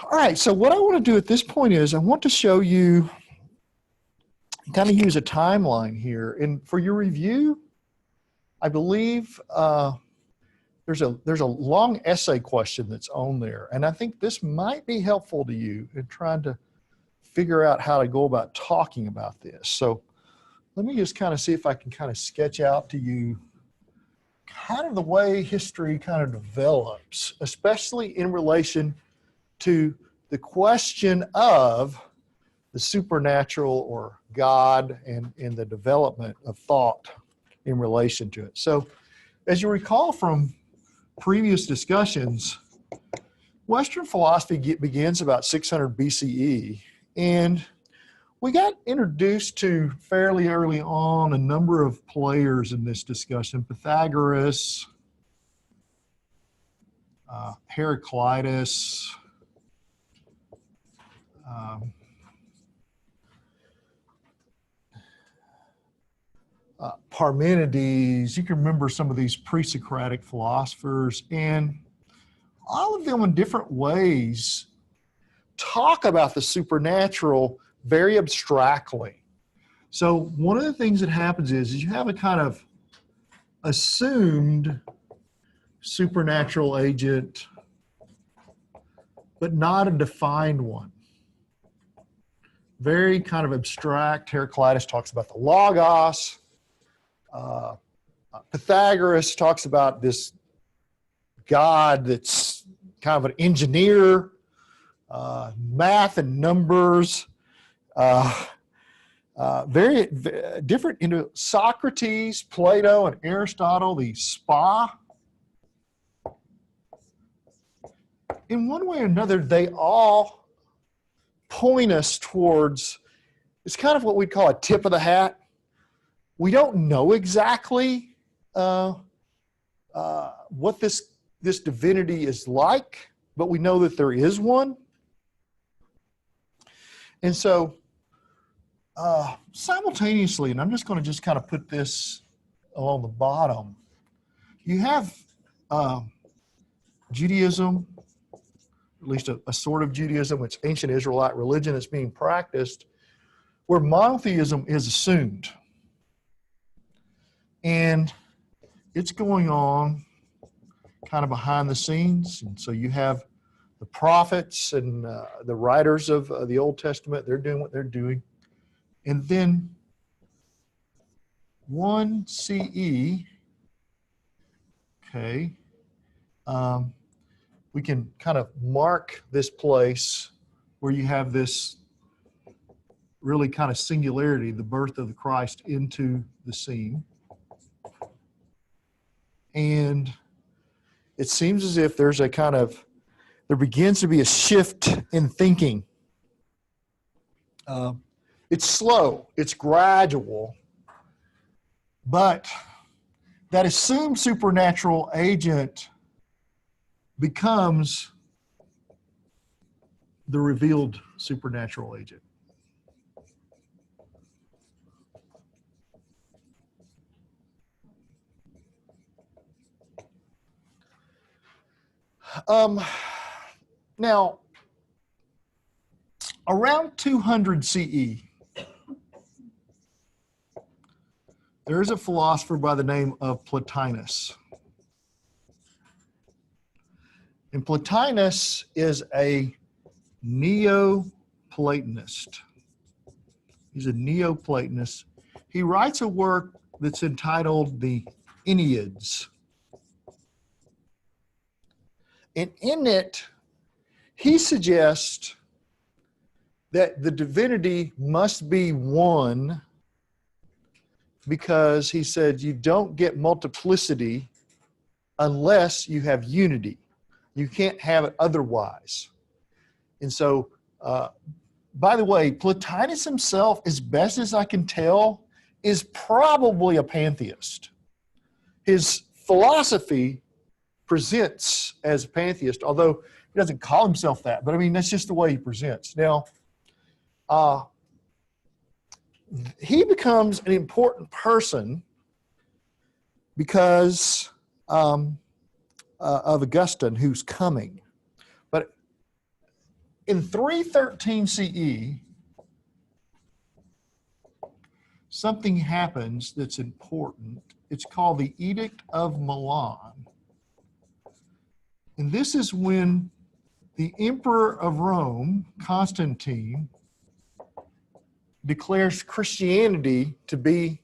All right, so what I want to do at this point is I want to show you, kind of use a timeline here. And for your review, I believe there's a long essay question that's on there. And I think this might be helpful to you in trying to figure out how to go about talking about this. So let me just kind of see if I can kind of sketch out to you kind of the way history kind of develops, especially in relation to the question of the supernatural or God and the development of thought in relation to it. So as you recall from previous discussions, Western philosophy begins about 600 BCE, and we got introduced to fairly early on a number of players in this discussion: Pythagoras, Heraclitus, Parmenides. You can remember some of these pre-Socratic philosophers, and all of them in different ways talk about the supernatural very abstractly. So one of the things that happens is you have a kind of assumed supernatural agent, but not a defined one. Very kind of abstract. Heraclitus talks about the logos. Pythagoras talks about this God that's kind of an engineer, math and numbers, very different. Socrates, Plato, and Aristotle, the spa. In one way or another, they all point us towards, it's kind of what we'd call a tip of the hat. We don't know exactly what this divinity is like, but we know that there is one. And so simultaneously, and I'm just going to just kind of put this along the bottom, you have Judaism, at least a sort of Judaism, which ancient Israelite religion is being practiced, where monotheism is assumed. And it's going on kind of behind the scenes. And so you have the prophets and the writers of the Old Testament, they're doing what they're doing. And then 1 CE, okay, we can kind of mark this place where you have this really kind of singularity, the birth of the Christ into the scene. And it seems as if there begins to be a shift in thinking. It's slow, it's gradual, but that assumed supernatural agent becomes the revealed supernatural agent. Now, around 200 CE, there is a philosopher by the name of Plotinus. And Plotinus is a Neoplatonist. He's a Neoplatonist. He writes a work that's entitled the Enneads. And in it, he suggests that the divinity must be one, because he said you don't get multiplicity unless you have unity. You can't have it otherwise. And so, by the way, Plotinus himself, as best as I can tell, is probably a pantheist. His philosophy presents as a pantheist, although he doesn't call himself that. But I mean, that's just the way he presents. Now, he becomes an important person because of Augustine, who's coming. But In 313 CE, something happens that's important. It's called the Edict of Milan. And this is when the Emperor of Rome, Constantine, declares Christianity to be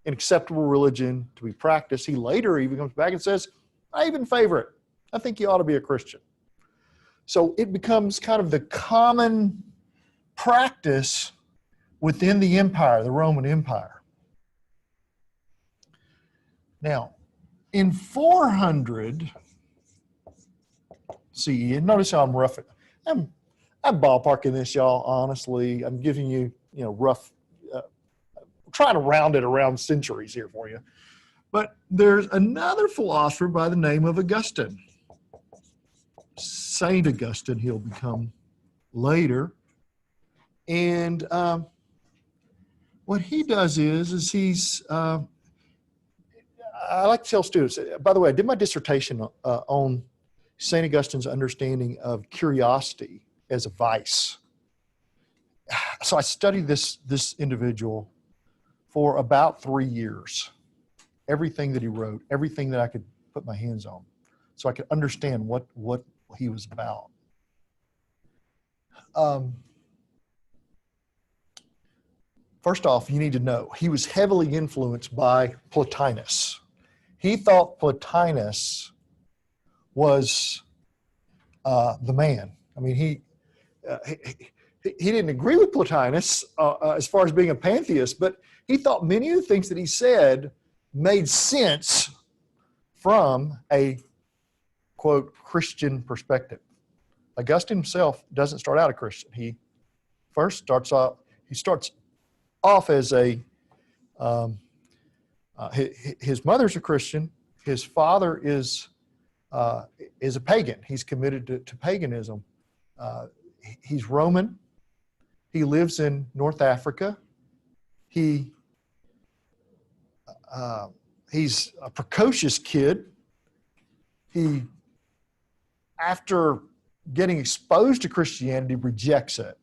an acceptable religion to be practiced. He later even comes back and says, I even favor it. I think you ought to be a Christian. So it becomes kind of the common practice within the empire, the Roman Empire. Now, in 400 CE, and notice how I'm roughing. I'm ballparking this, y'all, honestly. I'm giving you, rough, trying to round it around centuries here for you. But there's another philosopher by the name of Augustine. Saint Augustine he'll become later. And what he does is he's, I like to tell students, by the way, I did my dissertation on St. Augustine's understanding of curiosity as a vice. So I studied this individual for about 3 years. Everything that he wrote, everything that I could put my hands on, so I could understand what he was about. First off, you need to know he was heavily influenced by Plotinus. He thought Plotinus was the man. I mean, he didn't agree with Plotinus as far as being a pantheist, but he thought many of the things that he said made sense from a, quote, Christian perspective. Augustine himself doesn't start out a Christian. He first starts off as a, his mother's a Christian. His father is a pagan. He's committed to paganism. He's Roman. He lives in North Africa. He's a precocious kid. He, after getting exposed to Christianity, rejects it.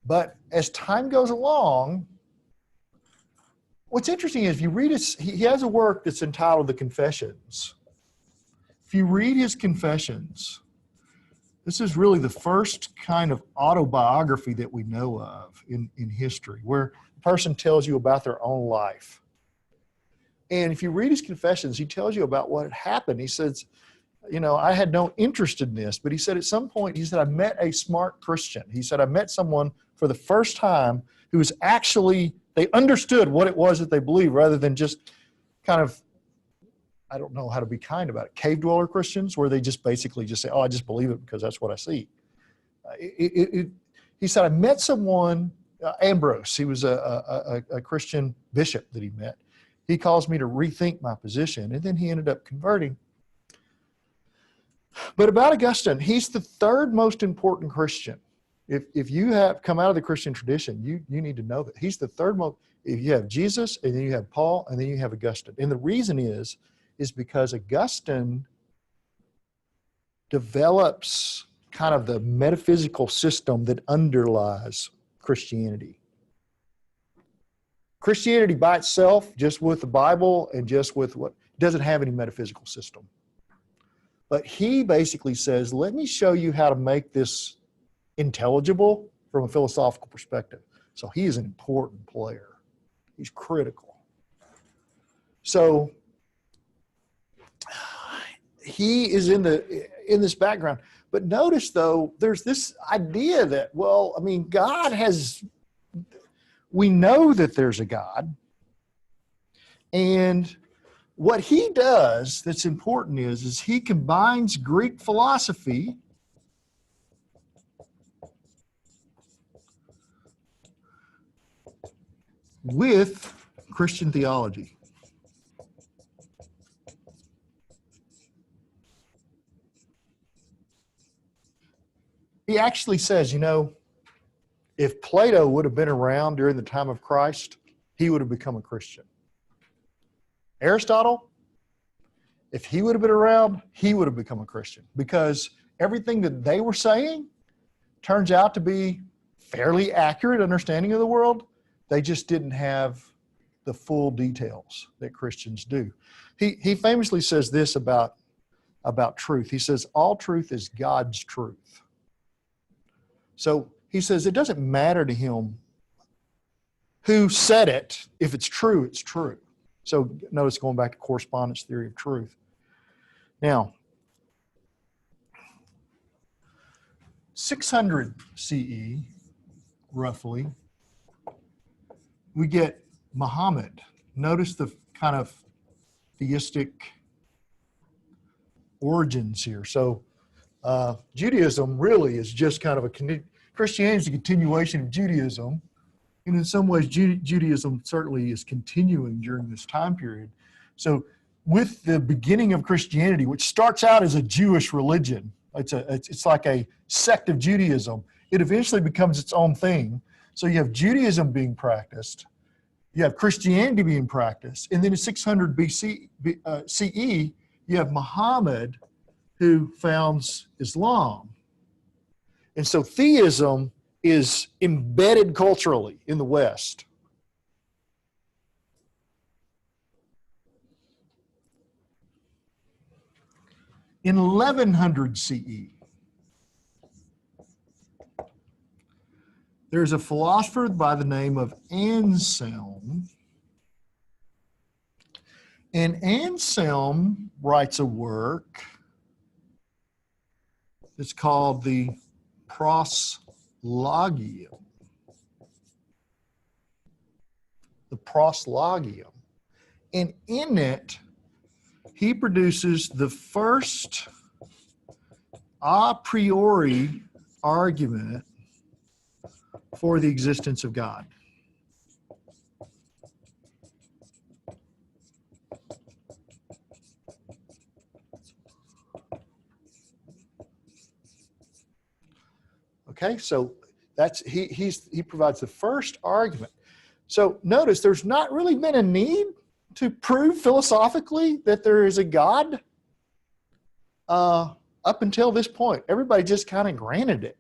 But as time goes along, what's interesting is if you read he has a work that's entitled The Confessions. If you read his Confessions, this is really the first kind of autobiography that we know of in history, where a person tells you about their own life. And if you read his Confessions, he tells you about what had happened. He says, I had no interest in this, but he said at some point, he said, I met a smart Christian. He said, I met someone for the first time who was actually, they understood what it was that they believed rather than just kind of, I don't know how to be kind about it, cave dweller Christians, where they just basically just say, oh, I just believe it because that's what I see. He said, I met someone, Ambrose, he was a Christian bishop that he met. He caused me to rethink my position, and then he ended up converting. But about Augustine, he's the third most important Christian. If you have come out of the Christian tradition, you need to know that he's the third most. If you have Jesus, and then you have Paul, and then you have Augustine. And the reason is because Augustine develops kind of the metaphysical system that underlies Christianity. Christianity by itself, just with the Bible and just with what, doesn't have any metaphysical system. But he basically says, let me show you how to make this intelligible from a philosophical perspective. So he is an important player. He's critical. So he is in this background. But notice, though, there's this idea that, well, I mean, we know that there's a God. And what he does that's important is he combines Greek philosophy with Christian theology. He actually says, if Plato would have been around during the time of Christ, he would have become a Christian. Aristotle, if he would have been around, he would have become a Christian, because everything that they were saying turns out to be fairly accurate understanding of the world. They just didn't have the full details that Christians do. He famously says this about truth. He says, all truth is God's truth. So he says it doesn't matter to him who said it. If it's true, it's true. So notice going back to correspondence theory of truth. Now, 600 CE, roughly, we get Muhammad. Notice the kind of theistic origins here. So Judaism really is just kind of Christianity is a continuation of Judaism. And in some ways, Judaism certainly is continuing during this time period. So with the beginning of Christianity, which starts out as a Jewish religion, it's like a sect of Judaism, it eventually becomes its own thing. So you have Judaism being practiced, you have Christianity being practiced, and then in 600 CE, you have Muhammad who founds Islam. And so theism is embedded culturally in the West. In 1100 CE, there's a philosopher by the name of Anselm. And Anselm writes a work that's called the Proslogium. The Proslogium. And in it, he produces the first a priori argument for the existence of God. Okay, so he provides the first argument. So notice there's not really been a need to prove philosophically that there is a God up until this point. Everybody just kind of granted it.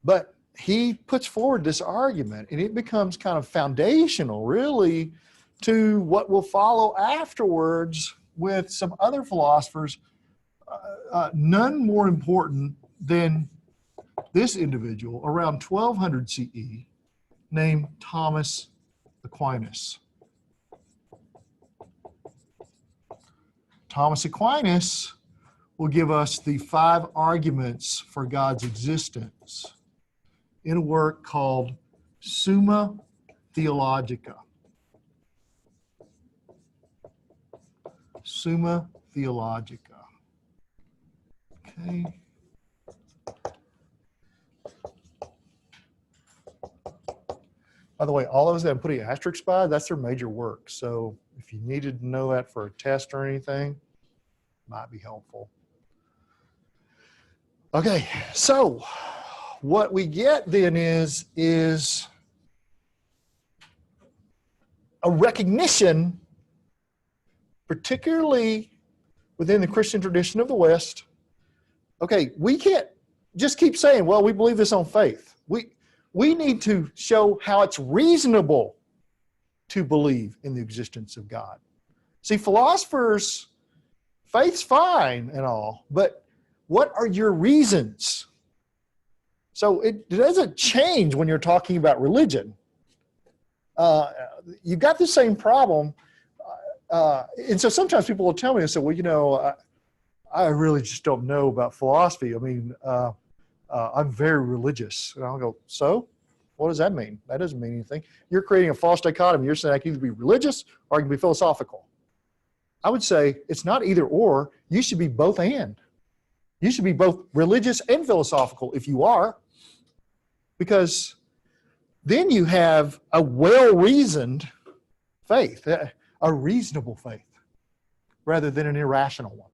But he puts forward this argument, and it becomes kind of foundational, really, to what will follow afterwards with some other philosophers, none more important than this individual around 1200 CE named Thomas Aquinas. Thomas Aquinas will give us the 5 arguments for God's existence in a work called Summa Theologica. Summa Theologica. Okay. By the way, all those that I'm putting asterisks by, that's their major work. So if you needed to know that for a test or anything, might be helpful. Okay, so what we get then is a recognition, particularly within the Christian tradition of the West. Okay, we can't just keep saying, well, we believe this on faith. We need to show how it's reasonable to believe in the existence of God. See, philosophers, faith's fine and all, but what are your reasons? So it doesn't change when you're talking about religion. You've got the same problem. And so sometimes people will tell me, and say, well, you know, I really just don't know about philosophy. I mean, I'm very religious. And I'll go, so? What does that mean? That doesn't mean anything. You're creating a false dichotomy. You're saying I can either be religious or I can be philosophical. I would say it's not either or. You should be both and. You should be both religious and philosophical if you are, because then you have a well-reasoned faith, a reasonable faith, rather than an irrational one.